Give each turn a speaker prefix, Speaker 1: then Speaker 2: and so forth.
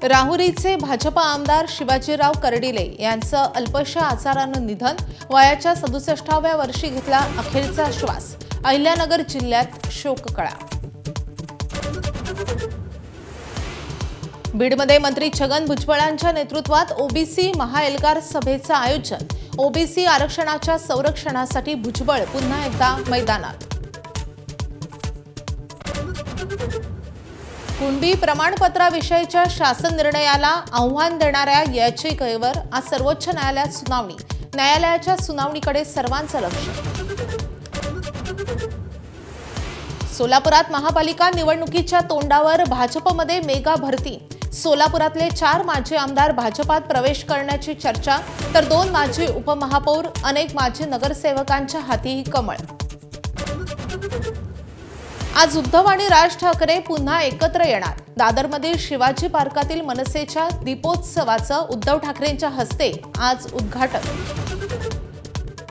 Speaker 1: राहुरीचे भाजपा आमदार शिवाजीराव कर्डिले यांचं अल्पशा आजारानं निधन। वयाच्या 67व्या वर्षी घेतला अखेरचा श्वास। अहिल्यानगर जिल्ह्यात शोककळा। बीडमध्ये मंत्री छगन भुजबळांच्या नेतृत्वात ओबीसी महाएल्गार सभेचं आयोजन। ओबीसी आरक्षणाच्या संरक्षणासाठी भुजबळ पुन्हा एकदा मैदानात। कुणबी प्रमाणपत्राविषयीच्या शासन निर्णयाला आव्हान देणाऱ्या याचिकेवर आज सर्वोच्च न्यायालयात सुनावणी। न्यायालयाच्या सुनावणीकडे सर्वांचं लक्ष। सोलापुरात महापालिका निवडणुकीच्या तोंडावर भाजपमध्ये मेगा भरती। सोलापुरातले 4 माजी आमदार भाजपात प्रवेश करण्याची चर्चा, तर 2 माजी उपमहापौर, अनेक माजी नगरसेवकांच्या हातीही कमळ। आज उद्धव आणि राज ठाकरे पुन्हा एकत्र येणार। दादरमधील शिवाजी पार्कातील मनसेच्या दीपोत्सवाचं उद्धव ठाकरेंच्या हस्ते आज उद्घाटन।